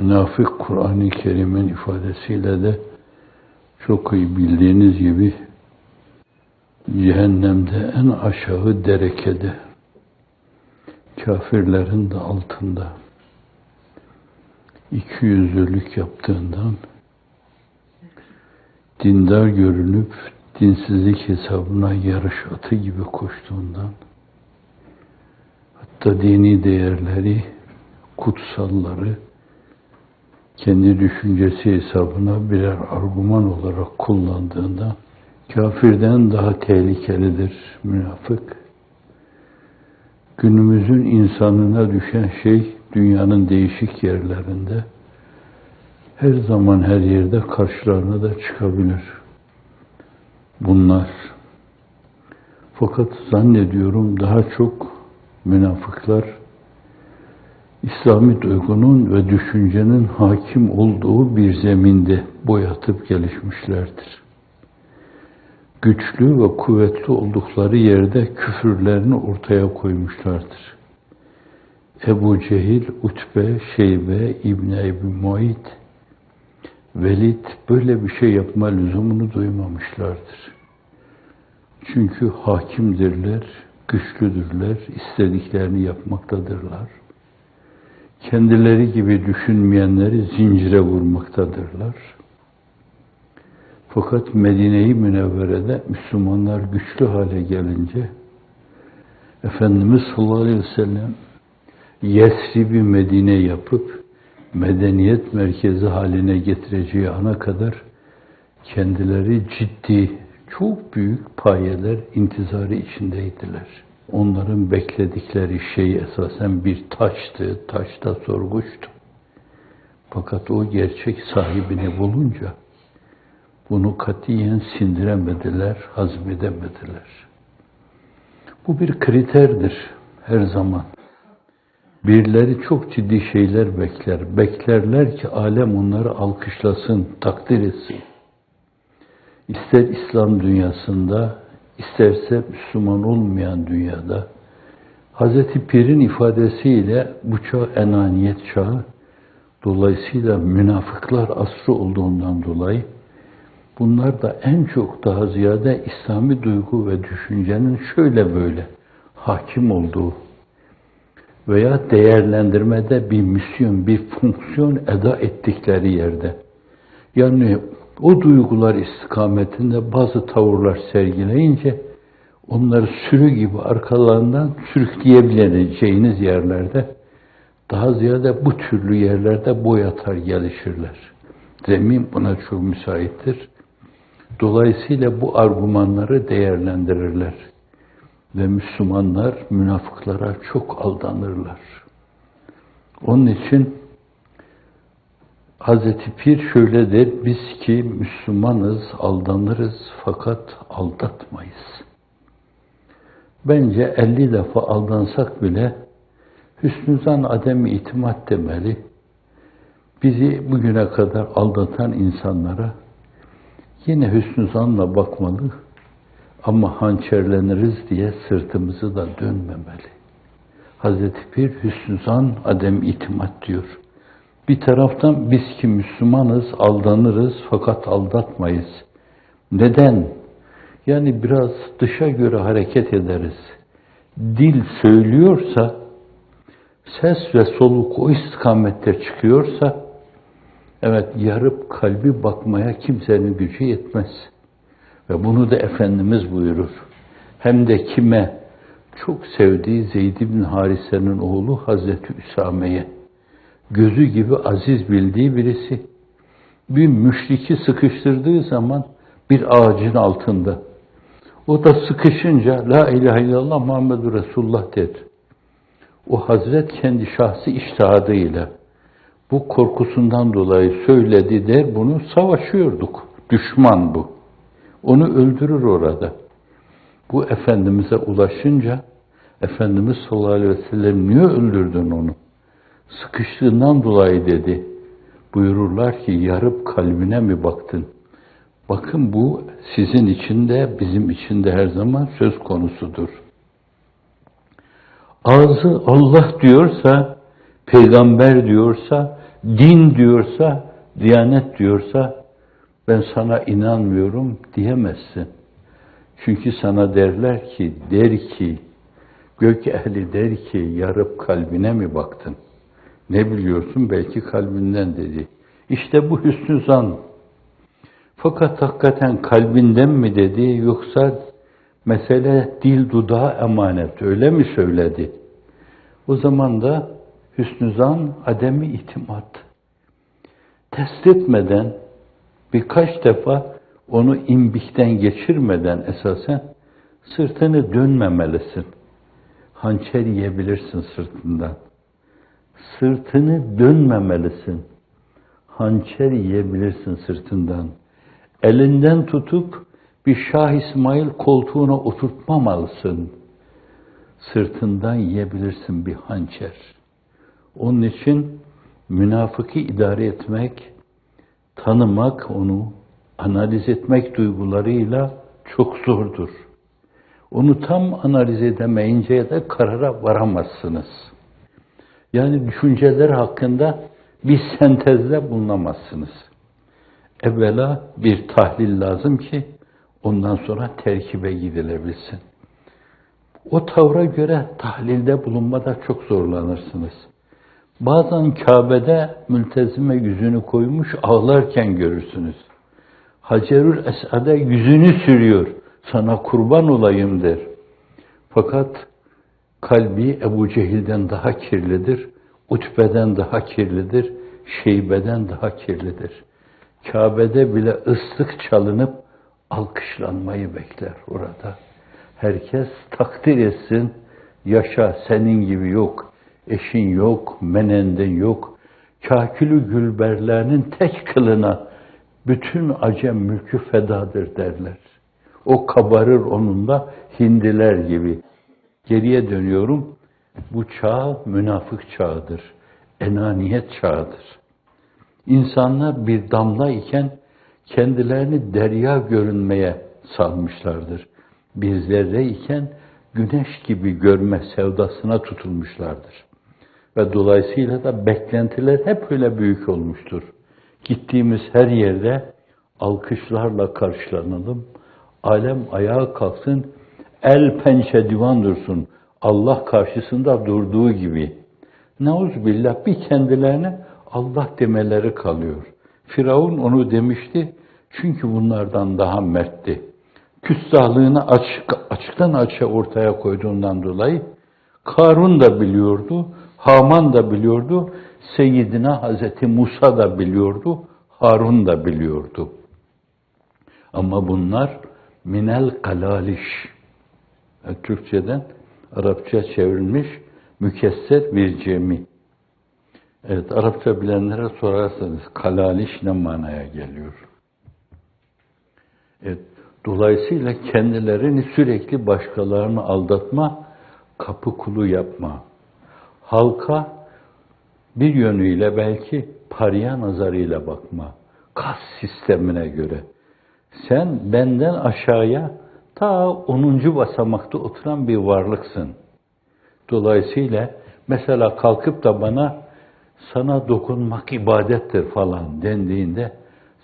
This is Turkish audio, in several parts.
Münafık, Kur'an-ı Kerim'in ifadesiyle de çok iyi bildiğiniz gibi cehennemde en aşağı derekede, kafirlerin de altında, ikiyüzlülük yaptığından, dindar görünüp dinsizlik hesabına yarış atı gibi koştuğundan, hatta dini değerleri, kutsalları kendi düşüncesi hesabına birer argüman olarak kullandığında kafirden daha tehlikelidir münafık. Günümüzün insanına düşen şey dünyanın değişik yerlerinde her zaman her yerde karşılarına da çıkabilir. Bunlar. Fakat zannediyorum daha çok münafıklar İslami duygunun ve düşüncenin hakim olduğu bir zeminde boyatıp gelişmişlerdir. Güçlü ve kuvvetli oldukları yerde küfürlerini ortaya koymuşlardır. Ebu Cehil, Utbe, Şeybe, İbni Ebi Muayt, Velid böyle bir şey yapma lüzumunu duymamışlardır. Çünkü hakimdirler, güçlüdürler, istediklerini yapmaktadırlar. Kendileri gibi düşünmeyenleri zincire vurmaktadırlar. Fakat Medine-i Münevvere'de Müslümanlar güçlü hale gelince Efendimiz sallallahu aleyhi ve sellem Yesrib'i Medine yapıp medeniyet merkezi haline getireceği ana kadar kendileri ciddi, çok büyük payeler intizarı içindeydiler. Onların bekledikleri şey esasen bir taştı, taşta sorguçtu. Fakat o gerçek sahibini bulunca bunu katiyen sindiremediler, hazmedemediler. Bu bir kriterdir her zaman. Birileri çok ciddi şeyler bekler. Beklerler ki alem onları alkışlasın, takdir etsin. İster İslam dünyasında, isterse Müslüman olmayan dünyada, Hazreti Pir'in ifadesiyle bu çağ enaniyet çağı, dolayısıyla münafıklar asrı olduğundan dolayı, bunlar da en çok daha ziyade İslami duygu ve düşüncenin şöyle böyle hakim olduğu veya değerlendirmede bir misyon, bir fonksiyon eda ettikleri yerde. Yani o duygular istikametinde bazı tavırlar sergileyince onları sürü gibi arkalarından sürükleyebileceğiniz yerlerde daha ziyade bu türlü yerlerde boy atar gelişirler. Zemin buna çok müsaittir. Dolayısıyla bu argümanları değerlendirirler. Ve Müslümanlar münafıklara çok aldanırlar. Onun için Hazreti Pir şöyle der, biz ki Müslümanız, aldanırız fakat aldatmayız. Bence 50 defa aldansak bile hüsnü zan adem-i itimat demeli. Bizi bugüne kadar aldatan insanlara yine hüsnü zanla bakmalı ama hançerleniriz diye sırtımızı da dönmemeli. Hazreti Pir hüsnü zan adem-i itimat diyor. Bir taraftan biz ki Müslümanız, aldanırız fakat aldatmayız. Neden? Yani biraz dışa göre hareket ederiz. Dil söylüyorsa, ses ve soluk o istikamette çıkıyorsa, evet yarıp kalbi bakmaya kimsenin gücü yetmez. Ve bunu da Efendimiz buyurur. Hem de kime? Çok sevdiği Zeyd ibn Harise'nin oğlu Hazreti Üsame'ye. Gözü gibi aziz bildiği birisi. Bir müşriki sıkıştırdığı zaman bir ağacın altında. O da sıkışınca La ilahe illallah Muhammedur Resulullah der. O Hazret kendi şahsi içtihadıyla bu korkusundan dolayı söyledi der, bunu savaşıyorduk. Düşman bu. Onu öldürür orada. Bu Efendimiz'e ulaşınca Efendimiz sallallahu aleyhi ve sellem niye öldürdün onu? Sıkıştığından dolayı dedi. Buyururlar ki yarıp kalbine mi baktın? Bakın bu sizin için de bizim için de her zaman söz konusudur. Ağzı Allah diyorsa, peygamber diyorsa din diyorsa, diyanet diyorsa ben sana inanmıyorum diyemezsin. Çünkü sana der ki, gök ehli der ki, yarıp kalbine mi baktın? Ne biliyorsun? Belki kalbinden dedi. İşte bu hüsnü zan. Fakat hakikaten kalbinden mi dedi, yoksa mesele dil dudağa emanet, öyle mi söyledi? O zaman da hüsnü zan, ademi itimat. Test etmeden, birkaç defa onu imbikten geçirmeden esasen sırtını dönmemelisin. Hançer yiyebilirsin sırtından. Sırtını dönmemelisin. Hançer yiyebilirsin sırtından. Elinden tutup bir Şah İsmail koltuğuna oturtmamalısın. Sırtından yiyebilirsin bir hançer. Onun için münafıkı idare etmek, tanımak, onu analiz etmek duygularıyla çok zordur. Onu tam analiz edemeyince de karara varamazsınız. Yani düşünceler hakkında bir sentezde bulunamazsınız. Evvela bir tahlil lazım ki ondan sonra terkibe gidilebilsin. O tavra göre tahlilde bulunmada çok zorlanırsınız. Bazen Kabe'de mültezime yüzünü koymuş ağlarken görürsünüz. Hacerül Esad'e yüzünü sürüyor, sana kurban olayım der. Fakat kalbi Ebu Cehil'den daha kirlidir, Utbe'den daha kirlidir, Şeybe'den daha kirlidir. Kabe'de bile ıslık çalınıp alkışlanmayı bekler orada. Herkes takdir etsin, yaşa, senin gibi yok, eşin yok, menenden yok. Kâkülü gülberlerinin tek kılına bütün acem mülkü fedadır derler. O kabarır onunla hindiler gibi. Geriye dönüyorum, bu çağ münafık çağıdır, enaniyet çağıdır. İnsanlar bir damla iken kendilerini derya görünmeye salmışlardır. Bir zerre iken güneş gibi görme sevdasına tutulmuşlardır. Ve dolayısıyla da beklentiler hep öyle büyük olmuştur. Gittiğimiz her yerde alkışlarla karşılanalım, alem ayağa kalksın, el pençe divan dursun, Allah karşısında durduğu gibi. Neuzubillah bir kendilerine Allah demeleri kalıyor. Firavun onu demişti çünkü bunlardan daha mertti. Küstahlığını açıktan açığa ortaya koyduğundan dolayı Karun da biliyordu, Haman da biliyordu, Seyyidina Hazreti Musa da biliyordu, Harun da biliyordu. Ama bunlar minel kalaliş, Türkçeden Arapça çevrilmiş mükesser bir cemi. Evet, Arapça bilenlere sorarsanız kalaliş ne manaya geliyor? Evet, dolayısıyla kendilerini sürekli başkalarını aldatma, kapı kulu yapma. Halka bir yönüyle belki paraya nazarıyla bakma. Kas sistemine göre. Sen benden aşağıya ta 10. basamakta oturan bir varlıksın. Dolayısıyla mesela kalkıp da bana sana dokunmak ibadettir falan dendiğinde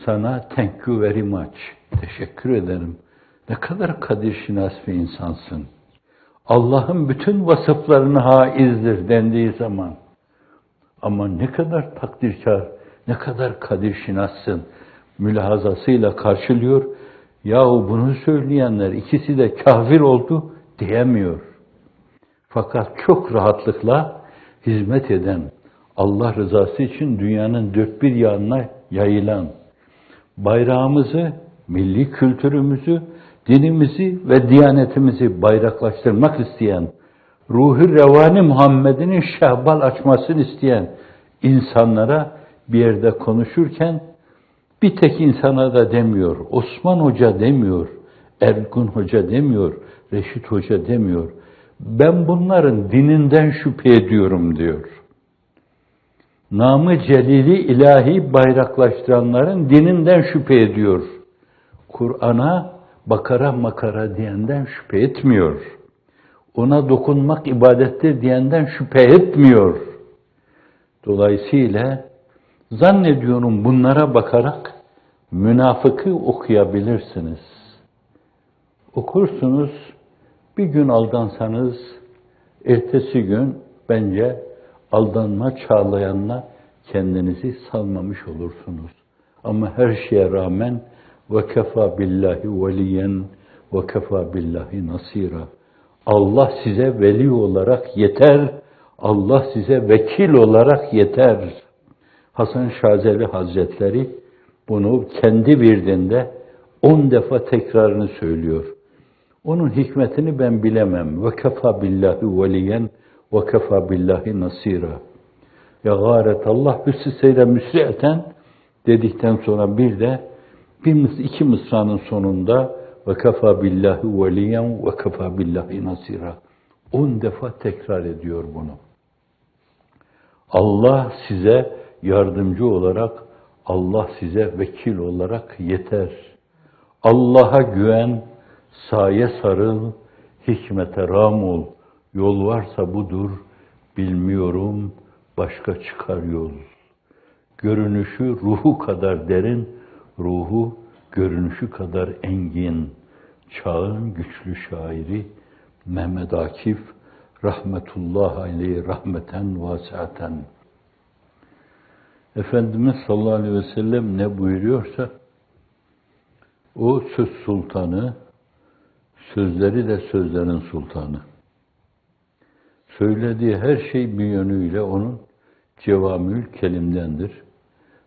sana thank you very much, teşekkür ederim. Ne kadar kadirşinas bir insansın. Allah'ın bütün vasıflarına haizdir dendiği zaman ama ne kadar takdirkar, ne kadar kadirşinassın mülahazasıyla karşılıyor. Yahu bunu söyleyenler ikisi de kafir oldu diyemiyor. Fakat çok rahatlıkla hizmet eden, Allah rızası için dünyanın dört bir yanına yayılan, bayrağımızı, milli kültürümüzü, dinimizi ve diyanetimizi bayraklaştırmak isteyen, ruhu revani Muhammed'in şehbal açmasını isteyen insanlara bir yerde konuşurken bir tek insana da demiyor, Osman Hoca demiyor, Ergun Hoca demiyor, Reşit Hoca demiyor. Ben bunların dininden şüphe ediyorum diyor. Namı celili ilahi bayraklaştıranların dininden şüphe ediyor. Kur'an'a bakara makara diyenden şüphe etmiyor. Ona dokunmak ibadettir diyenden şüphe etmiyor. Dolayısıyla Zannediyorum bunlara bakarak münafıkı okuyabilirsiniz. Okursunuz, bir gün aldansanız, ertesi gün bence aldanma çağlayanına kendinizi salmamış olursunuz. Ama her şeye rağmen وَكَفَى بِاللّٰهِ وَلِيًّا وَكَفَى بِاللّٰهِ نَصِيرًا. Allah size veli olarak yeter, Allah size vekil olarak yeter. Hasan Şazeli Hazretleri bunu kendi virdinde 10 defa tekrarını söylüyor. Onun hikmetini ben bilemem. وَكَفَى بِاللّٰهِ وَلِيًّا وَكَفَى بِاللّٰهِ نَصِيرًا. Ya gâret Allah hüssüseyle müsri'eten dedikten sonra bir de iki mısranın sonunda وَكَفَى بِاللّٰهِ وَلِيًّا وَكَفَى بِاللّٰهِ نَصِيرًا. 10 defa tekrar ediyor bunu. Allah size yardımcı olarak, Allah size vekil olarak yeter. Allah'a güven, saye sarıl, hikmete ram ol. Yol varsa budur, bilmiyorum, başka çıkar yol. Görünüşü ruhu kadar derin, ruhu görünüşü kadar engin. Çağın güçlü şairi Mehmet Akif rahmetullah aleyhi rahmeten vasiaten. Efendimiz sallallahu aleyhi ve sellem ne buyuruyorsa o söz sultanı, sözleri de sözlerin sultanı. Söylediği her şey bir yönüyle onun cevamül kelimdendir.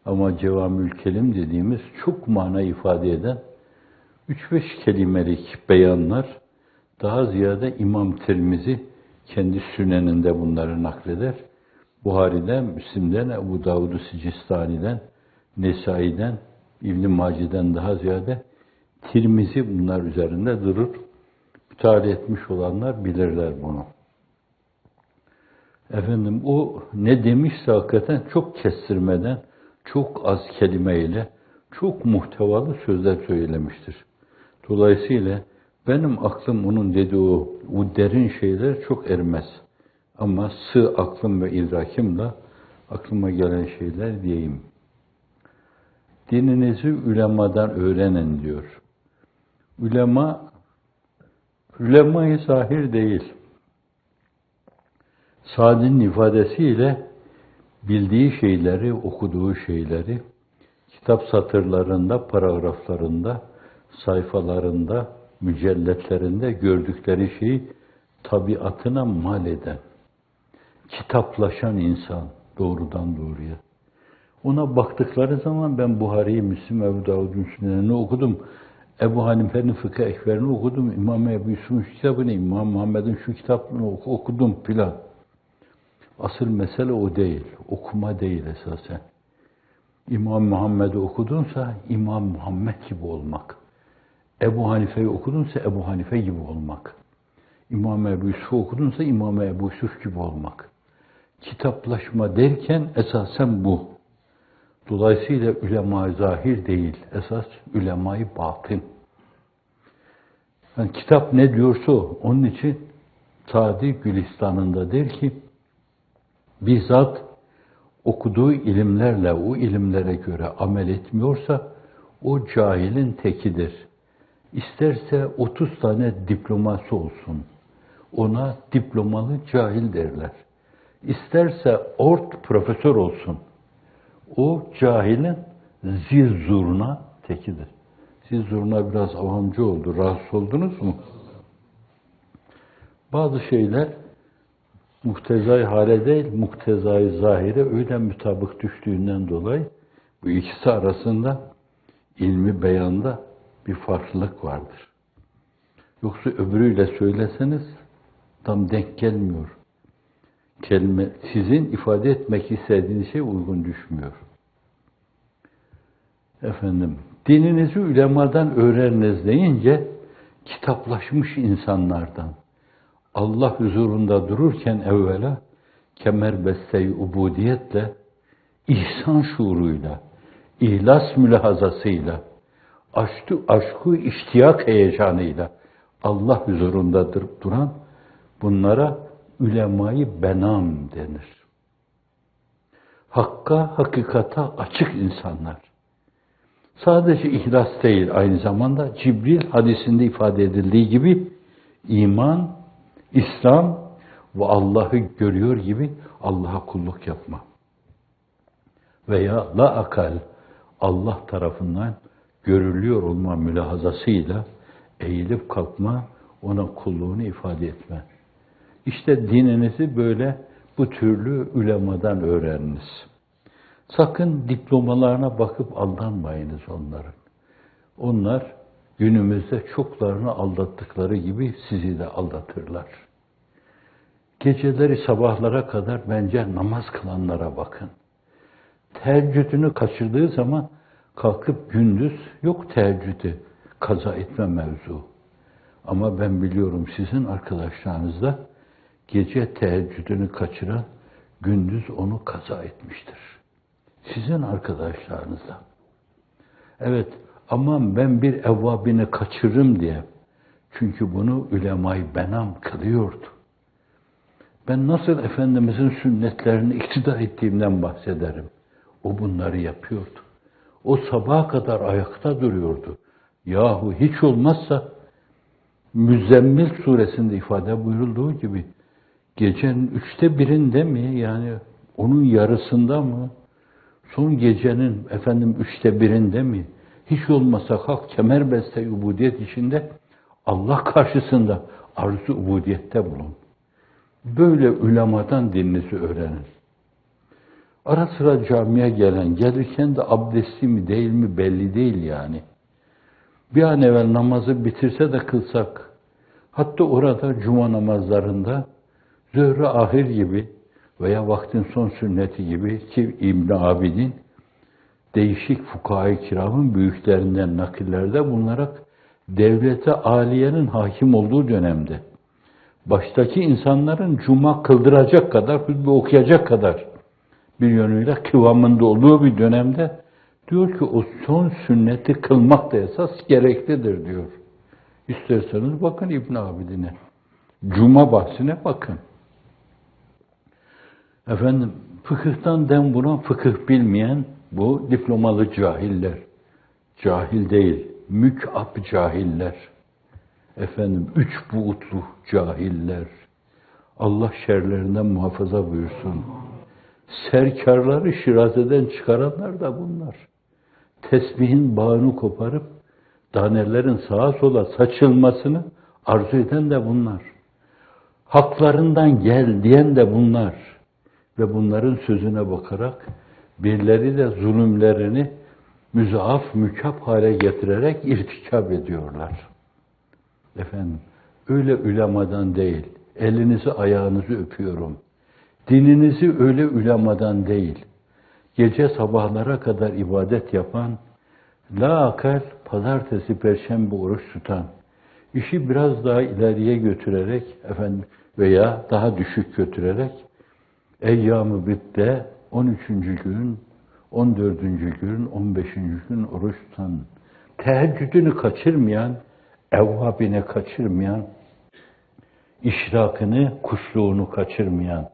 Ama cevamül kelim dediğimiz çok mana ifade eden 3-5 kelimelik beyanlar, daha ziyade İmam Tirmizi kendi süneninde bunları nakleder. Buhari'den, Müslim'den, Ebu Davud-u Sicistani'den, Nesai'den, İbn-i Mace'den daha ziyade Tirmizi bunlar üzerinde durur. Müteala etmiş olanlar bilirler bunu. Efendim o ne demişse hakikaten çok kestirmeden, çok az kelimeyle, çok muhtevalı sözler söylemiştir. Dolayısıyla benim aklım onun dediği o derin şeyler çok ermez. Ama sığ aklım ve idrakimle aklıma gelen şeyler diyeyim. Dininizi ulemadan öğrenin diyor. Ulema-i zahir değil. Sa'd'in ifadesiyle bildiği şeyleri, okuduğu şeyleri, kitap satırlarında, paragraflarında, sayfalarında, mücelletlerinde gördükleri şeyi tabiatına mal eden, kitaplaşan insan doğrudan doğruya. Ona baktıkları zaman ben Buhari'yi, Müslim, Ebu Davud'un sünenini okudum. Ebu Hanife'nin Fıkıh Ekber'ini okudum. İmam Ebu Yusuf'un şu kitabını, İmam Muhammed'in şu kitabını okudum filan. Asıl mesele o değil. Okuma değil esasen. İmam Muhammed'i okudunsa İmam Muhammed gibi olmak. Ebu Hanife'yi okudunsa Ebu Hanife gibi olmak. İmam Ebu Yusuf'u okudunsa İmam Ebu Yusuf gibi olmak. Kitaplaşma derken esasen bu. Dolayısıyla ulema-i zahir değil, esas ulema-i batın. Yani kitap ne diyorsa o. Onun için Sa'di Gülistan'ında der ki, bizzat okuduğu ilimlerle, o ilimlere göre amel etmiyorsa, o cahilin tekidir. İsterse 30 tane diploması olsun, ona diplomalı cahil derler. İsterse profesör olsun, o cahilin zil zurna tekidir. Zil zurna biraz avamcı oldu, rahatsız oldunuz mu? Bazı şeyler muktezai hale değil, muktezai zahire öyle mütabık düştüğünden dolayı bu ikisi arasında ilmi beyanda bir farklılık vardır. Yoksa öbürüyle söyleseniz tam denk gelmiyor. Kelime sizin ifade etmek istediğiniz şey uygun düşmüyor. Efendim, dininizi ulemadan öğreniniz deyince kitaplaşmış insanlardan, Allah huzurunda dururken evvela kemerbeste-i ubudiyetle, ihsan şuuruyla, ihlas mülahazasıyla, aşkı iştiyak heyecanıyla Allah huzurunda duran bunlara ulema-i benam denir. Hakka, hakikata açık insanlar. Sadece ihlas değil, aynı zamanda Cibril hadisinde ifade edildiği gibi iman, İslam ve Allah'ı görüyor gibi Allah'a kulluk yapma. Veya la akal, Allah tarafından görülüyor olma mülahazasıyla eğilip kalkma, ona kulluğunu ifade etme. İşte dininizi böyle bu türlü ulemadan öğreniniz. Sakın diplomalarına bakıp aldanmayınız onların. Onlar günümüzde çoklarını aldattıkları gibi sizi de aldatırlar. Geceleri sabahlara kadar bence namaz kılanlara bakın. Teheccüdünü kaçırdığı zaman kalkıp gündüz yok teheccüdü kaza etme mevzu. Ama ben biliyorum sizin arkadaşlarınızda gece teheccüdünü kaçıran gündüz onu kaza etmiştir. Sizin arkadaşlarınızda. Evet, aman ben bir evvabini kaçırırım diye. Çünkü bunu ulema-i benam kılıyordu. Ben nasıl Efendimizin sünnetlerini iktida ettiğimden bahsederim. O bunları yapıyordu. O sabaha kadar ayakta duruyordu. Yahu hiç olmazsa Müzzemmil suresinde ifade buyurulduğu gibi gecenin 1/3'ünde mi, yani onun yarısında mı, son gecenin 1/3'ünde mi, hiç olmasa kalk kemerbeste ubudiyet içinde Allah karşısında arzu ubudiyette bulun. Böyle ulemadan dininizi öğrenin. Ara sıra camiye gelen, gelirken de abdestli mi değil mi belli değil yani. Bir an evvel namazı bitirse de kılsak, hatta orada cuma namazlarında Zöhre ahir gibi veya vaktin son sünneti gibi ki İbn Abidin değişik fukaha-i kiramın büyüklerinden nakillerde bulunarak devlete aliyenin hakim olduğu dönemde baştaki insanların cuma kıldıracak kadar, hutbe okuyacak kadar bir yönüyle kıvamında olduğu bir dönemde diyor ki o son sünneti kılmak da esas gereklidir diyor. İsterseniz bakın İbn Abidin'e. Cuma bahsine bakın. Efendim, fıkıhtan dem vuran fıkıh bilmeyen bu diplomalı cahiller. Cahil değil, mük'ab cahiller. Efendim, 3 buğutlu cahiller. Allah şerlerinden muhafaza buyursun. Serkarları şirazeden çıkaranlar da bunlar. Tesbihin bağını koparıp danelerin sağa sola saçılmasını arzu eden de bunlar. Haklarından gel diyen de bunlar. Ve bunların sözüne bakarak birileri de zulümlerini müzaaf, mükaf hale getirerek irtikap ediyorlar. Efendim, öyle ulemadan değil, elinizi ayağınızı öpüyorum. Dininizi öyle ulemadan değil, gece sabahlara kadar ibadet yapan, la akal pazartesi, perşembe oruç tutan, işi biraz daha ileriye götürerek efendim veya daha düşük götürerek Eyyam-ı Bid'de 13. gün, 14. gün, 15. gün oruç tutan, teheccüdünü kaçırmayan, evvabini kaçırmayan, işrakını, kuşluğunu kaçırmayan,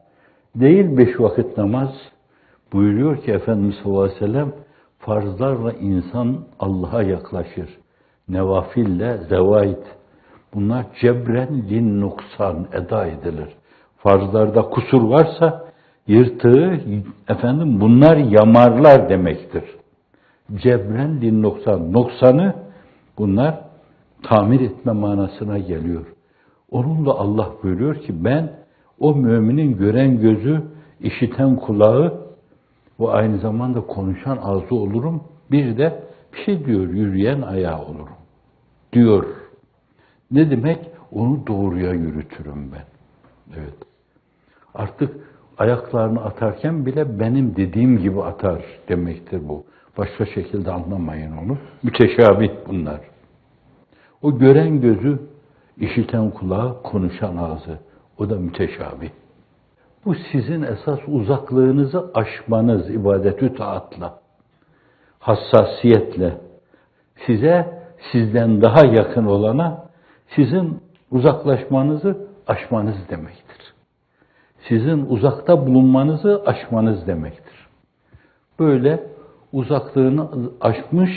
değil 5 vakit namaz, buyuruyor ki Efendimiz sallallahu aleyhi ve sellem, farzlarla insan Allah'a yaklaşır. Nevafille zevaid. Bunlar cebren lin nuksan eda edilir. Farzlarda kusur varsa yırtığı efendim bunlar yamarlar demektir. Cebren lin noksan. Noksanı bunlar tamir etme manasına geliyor. Onunla Allah buyuruyor ki ben o müminin gören gözü, işiten kulağı ve aynı zamanda konuşan ağzı olurum. Bir de bir şey diyor, yürüyen ayağı olurum. Diyor. Ne demek? Onu doğruya yürütürüm ben. Evet. Artık ayaklarını atarken bile benim dediğim gibi atar demektir bu. Başka şekilde anlamayın onu. Müteşabih bunlar. O gören gözü, işiten kulağı, konuşan ağzı. O da müteşabih. Bu sizin esas uzaklığınızı aşmanız ibadet-ü taatla, hassasiyetle, size sizden daha yakın olana sizin uzaklaşmanızı aşmanız demektir. Sizin uzakta bulunmanızı aşmanız demektir. böyle uzaklığını aşmış,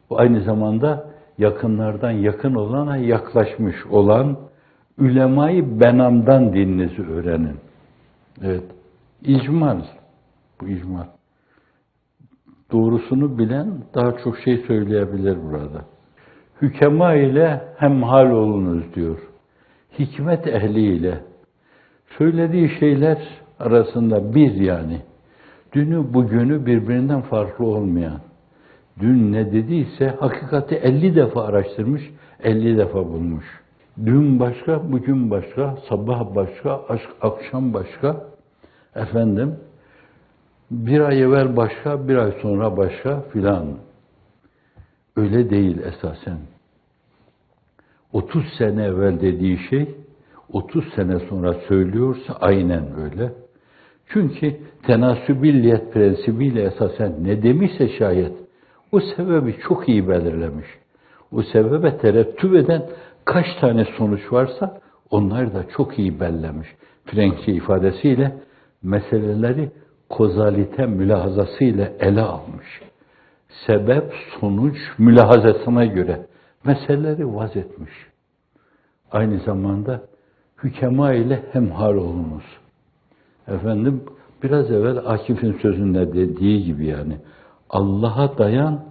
aynı zamanda yakınlardan yakın olana yaklaşmış olan Ulema-i Benam'dan dininizi öğrenin. Evet, icmal. Bu icmal. Doğrusunu bilen daha çok şey söyleyebilir burada. Hükema ile hemhal olunuz diyor. Hikmet ehliyle. Söylediği şeyler arasında bir yani. Dünü bugünü birbirinden farklı olmayan. Dün ne dediyse hakikati 50 defa araştırmış, 50 defa bulmuş. Dün başka, bugün başka, sabah başka, akşam başka. Efendim, bir ay evvel başka, bir ay sonra başka filan. Öyle değil esasen. 30 sene evvel dediği şey, 30 sene sonra söylüyorsa aynen öyle. Çünkü tenasübilliyet prensibiyle esasen ne demişse şayet, o sebebi çok iyi belirlemiş. O sebebe terettüp eden kaç tane sonuç varsa, onları da çok iyi bellemiş. Frenkçe ifadesiyle meseleleri kozalite mülahazasıyla ele almış. Sebep, sonuç mülahazasına göre meseleleri vazetmiş. Aynı zamanda hükema ile hemhal olunuz. Efendim, biraz evvel Akif'in sözünde dediği gibi yani, Allah'a dayan,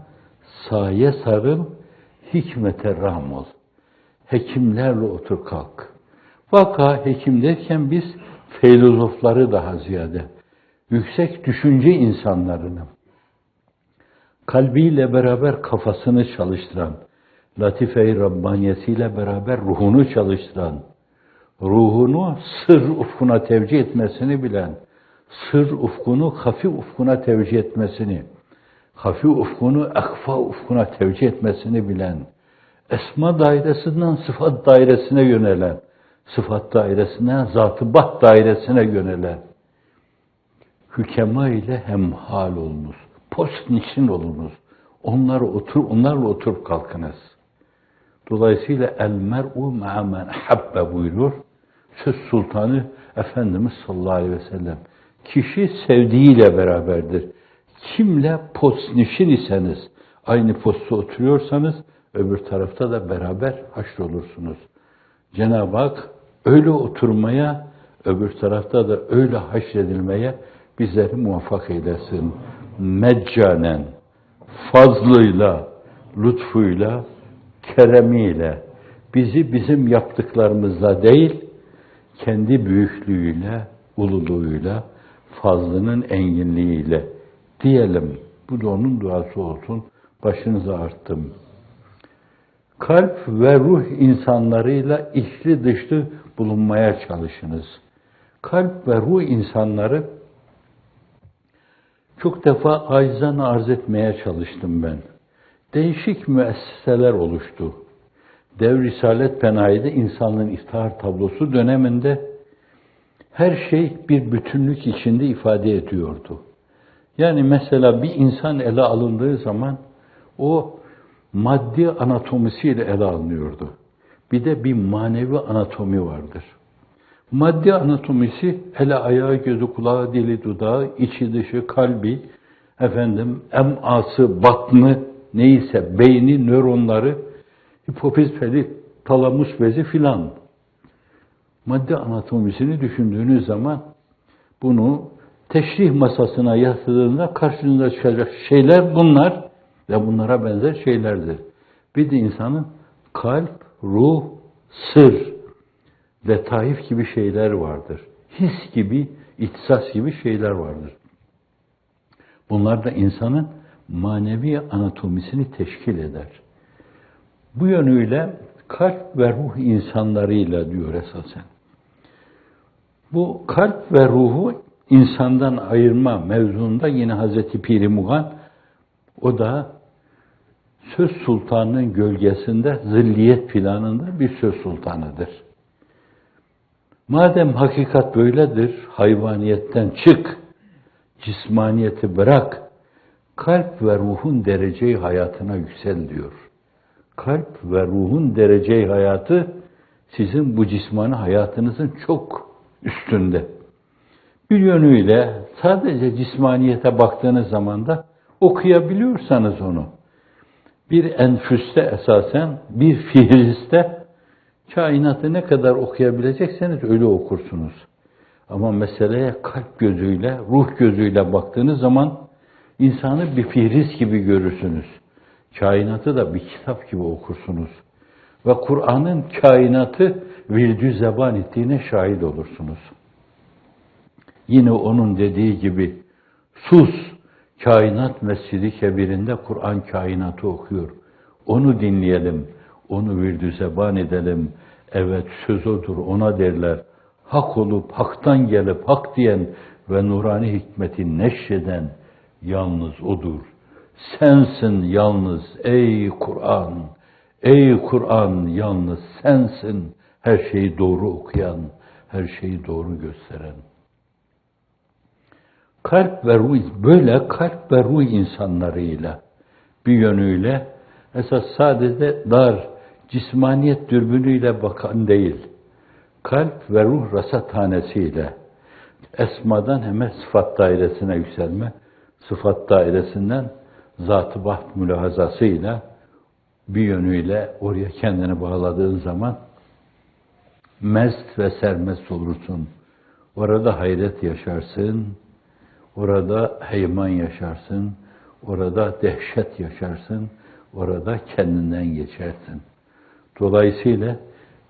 saye sarıl, hikmete ram ol. Hekimlerle otur kalk. Vaka hekim derken biz filozofları daha ziyade, yüksek düşünce insanlarını, kalbiyle beraber kafasını çalıştıran, latife-i Rabbaniyesiyle beraber ruhunu çalıştıran, ruhunu sır ufkuna tevcih etmesini bilen, sır ufkunu hafi ufkuna tevcih etmesini, hafi ufkunu akfa ufkuna tevcih etmesini bilen, esma dairesinden sıfat dairesine yönelen, sıfat dairesinden zat-ı bat dairesine yönelen, hükema ile hemhal olunuz, post niçin olunuz, onlarla oturup kalkınız. Dolayısıyla el mer'u ma'a men habbe buyuruyor. Söz sultanı Efendimiz sallallahu aleyhi ve sellem. Kişi sevdiğiyle beraberdir. Kimle postnişin iseniz, aynı posta oturuyorsanız, öbür tarafta da beraber haşrolursunuz. Cenab-ı Hak öyle oturmaya, öbür tarafta da öyle haşredilmeye bizleri muvaffak eylesin. Meccanen, fazlıyla, lütfuyla, keremiyle, bizi bizim yaptıklarımızla değil, kendi büyüklüğüyle, ululuğuyla, fazlının enginliğiyle diyelim. Bu da onun duası olsun. Başınıza arttım. Kalp ve ruh insanlarıyla içli dışlı bulunmaya çalışınız. Kalp ve ruh insanları çok defa acizane arz etmeye çalıştım ben. Değişik müesseseler oluştu. Dev Risalet Penayi'de insanlığın iftihar tablosu döneminde her şey bir bütünlük içinde ifade ediyordu. Yani mesela bir insan ele alındığı zaman o maddi anatomisiyle ele alınıyordu. Bir de bir manevi anatomi vardır. Maddi anatomisi ele, ayağı, gözü, kulağı, dili, dudağı, içi, dışı, kalbi, em'ası, batını, neyse, beyni, nöronları, hipofiz bezi, talamus bezi filan. Madde anatomisini düşündüğünüz zaman bunu teşrih masasına yatırdığında karşınıza çıkacak şeyler bunlar ve bunlara benzer şeylerdir. Bir de insanın kalp, ruh, sır, letaif gibi şeyler vardır. His gibi, ihtisas gibi şeyler vardır. Bunlar da insanın manevi anatomisini teşkil eder. Bu yönüyle kalp ve ruh insanlarıyla diyor esasen. Bu kalp ve ruhu insandan ayırma mevzuunda yine Hazreti Pir-i Muğan, o da söz sultanının gölgesinde, zilliyet planında bir söz sultanıdır. Madem hakikat böyledir, hayvaniyetten çık, cismaniyeti bırak, kalp ve ruhun dereceyi hayatına yüksel diyor. Kalp ve ruhun dereceyi hayatı sizin bu cismani hayatınızın çok üstünde. Bir yönüyle sadece cismaniyete baktığınız zaman da okuyabiliyorsanız onu, bir enfüste esasen, bir fihriste kainatı ne kadar okuyabilecekseniz öyle okursunuz. Ama meseleye kalp gözüyle, ruh gözüyle baktığınız zaman insanı bir fihris gibi görürsünüz. Kainatı da bir kitap gibi okursunuz. Ve Kur'an'ın kainatı virdü zeban ettiğine şahit olursunuz. Yine onun dediği gibi, sus, kainat mescidi kebirinde Kur'an kainatı okuyor. Onu dinleyelim, onu virdü zeban edelim. Evet, söz odur, ona derler. Hak olup, haktan gelip, hak diyen ve nurani hikmeti neşreden yalnız odur. Sensin yalnız ey Kur'an, ey Kur'an yalnız sensin her şeyi doğru okuyan, her şeyi doğru gösteren. Kalp ve ruh, böyle kalp ve ruh insanlarıyla bir yönüyle esas sadece dar cismaniyet dürbünüyle bakan değil, kalp ve ruh rasathanesiyle esmadan hemen sıfat dairesine yükselme, sıfat dairesinden zat-ı baht mülahazasıyla bir yönüyle oraya kendini bağladığın zaman mest ve sermest olursun. Orada hayret yaşarsın, orada heyman yaşarsın, orada dehşet yaşarsın, orada kendinden geçersin. Dolayısıyla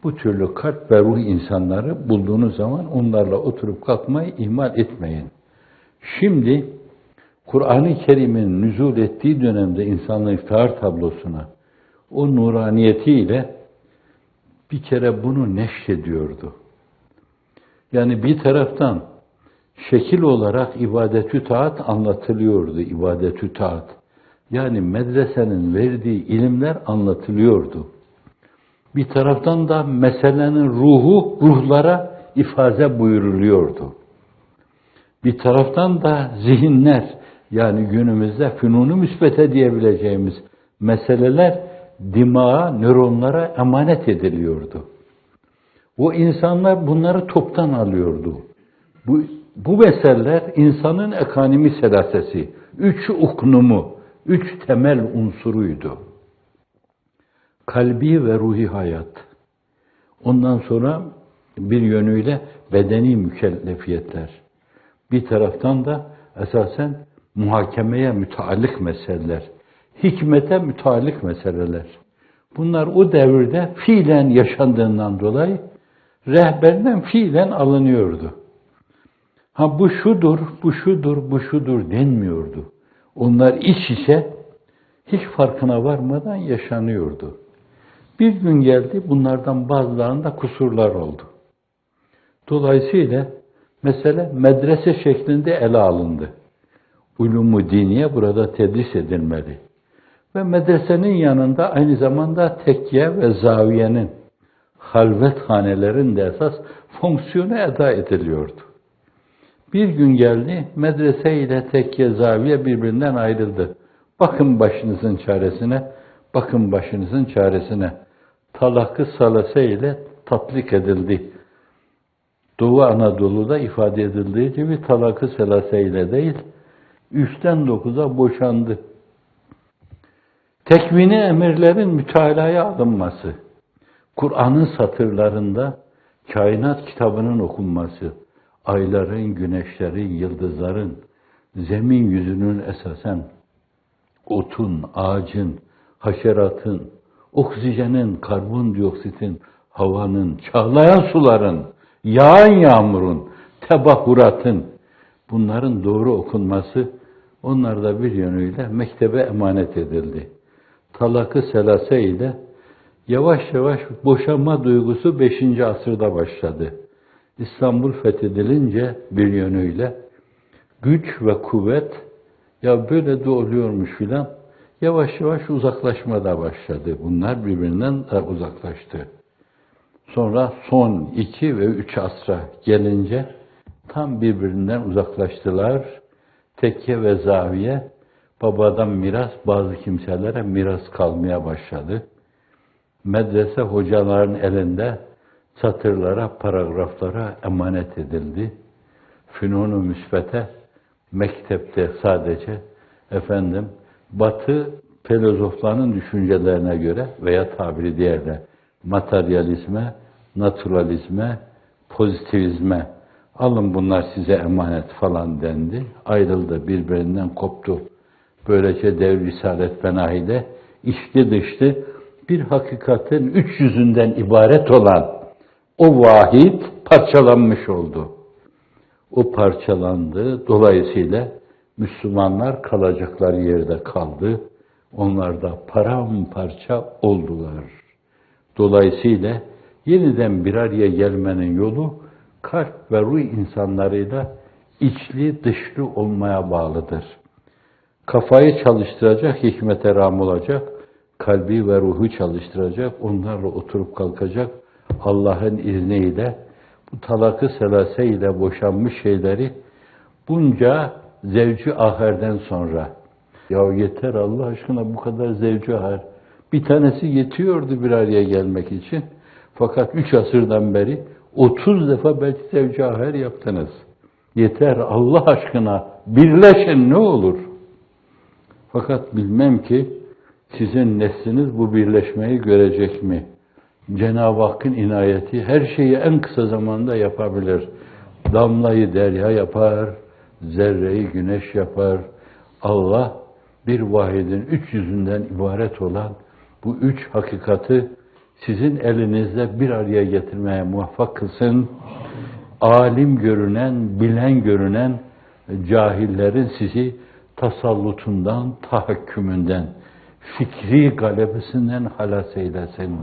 bu türlü kalp ve ruh insanları bulduğunuz zaman onlarla oturup kalkmayı ihmal etmeyin. Şimdi Kur'an-ı Kerim'in nüzul ettiği dönemde insanlığın iftihar tablosuna o nuraniyetiyle bir kere bunu neşrediyordu. Yani bir taraftan şekil olarak ibadet-ü taat anlatılıyordu, ibadet-ü taat. Yani medresenin verdiği ilimler anlatılıyordu. Bir taraftan da meselenin ruhu ruhlara ifaze buyuruluyordu. Bir taraftan da zihinler, yani günümüzde fünun-u müsbete diyebileceğimiz meseleler dimağa, nöronlara emanet ediliyordu. O insanlar bunları toptan alıyordu. Bu meseleler insanın ekonomi selasesi, 3 uknumu, 3 temel unsuruydu. Kalbi ve ruhi hayat. Ondan sonra bir yönüyle bedeni mükellefiyetler. Bir taraftan da esasen muhakemeye müteallik meseleler, hikmete müteallik meseleler. Bunlar o devirde fiilen yaşandığından dolayı rehberden fiilen alınıyordu. Ha bu şudur, bu şudur, bu şudur denmiyordu. Onlar iç içe hiç farkına varmadan yaşanıyordu. Bir gün geldi, bunlardan bazılarında kusurlar oldu. Dolayısıyla mesele medrese şeklinde ele alındı. Ulûm-u diniye burada tedris edilmeli. Ve medresenin yanında aynı zamanda tekkiye ve zaviyenin, halvethanelerin de esas fonksiyonu eda ediliyordu. Bir gün geldi, medrese ile tekkiye, zaviye birbirinden ayrıldı. Bakın başınızın çaresine, bakın başınızın çaresine. Talak-ı salase ile tatbik edildi. Doğu Anadolu'da ifade edildiği gibi talak-ı selase ile değil, 3'ten 9'a boşandı. Tekvini emirlerin mütalaya alınması, Kur'an'ın satırlarında kainat kitabının okunması, ayların, güneşlerin, yıldızların, zemin yüzünün esasen otun, ağacın, haşeratın, oksijenin, karbondioksitin, havanın, çağlayan suların, yağan yağmurun, tebahuratın, bunların doğru okunması, onlar da bir yönüyle mektebe emanet edildi. Talak-ı selase ile yavaş yavaş boşanma duygusu 5. asırda başladı. İstanbul fethedilince bir yönüyle güç ve kuvvet, ya böyle de oluyormuş filan, yavaş yavaş uzaklaşma da başladı. Bunlar birbirinden uzaklaştı. Sonra son 2 ve 3 asra gelince tam birbirinden uzaklaştılar. Tekke ve zaviye babadan miras bazı kimselere miras kalmaya başladı. Medrese hocaların elinde satırlara, paragraflara emanet edildi. fünun-u müsbete, mektepte sadece Batı filozoflarının düşüncelerine göre veya tabiri diğerle materyalizme, naturalizme, pozitivizme alın bunlar size emanet falan dendi. Ayrıldı, birbirinden koptu. Böylece devr risalet fenahide içli dışlı bir hakikatin 300'ünden ibaret olan o vahid parçalanmış oldu. O parçalandı. Dolayısıyla Müslümanlar kalacakları yerde kaldı. Onlar da paramparça oldular. Dolayısıyla yeniden bir araya gelmenin yolu kalp ve ruh insanlarıyla içli dışlı olmaya bağlıdır. Kafayı çalıştıracak, hikmete rağm olacak, kalbi ve ruhu çalıştıracak, onlarla oturup kalkacak, Allah'ın izniyle bu talak-ı selase ile boşanmış şeyleri bunca zevci aherden sonra, ya yeter Allah aşkına bu kadar zevci aher, bir tanesi yetiyordu bir araya gelmek için, fakat 3 asırdan beri 30 defa belki zevci aher yaptınız. Yeter Allah aşkına birleşin ne olur. Fakat bilmem ki sizin nesliniz bu birleşmeyi görecek mi? Cenab-ı Hakk'ın inayeti her şeyi en kısa zamanda yapabilir. Damlayı derya yapar, zerreyi güneş yapar. Allah bir vahidin 300'ünden ibaret olan bu 3 hakikati sizin elinizde bir araya getirmeye muvaffak kılsın. Alim görünen, bilen görünen cahillerin sizi tasallutundan, tahakkümünden, fikri galebesinden halas eylesin.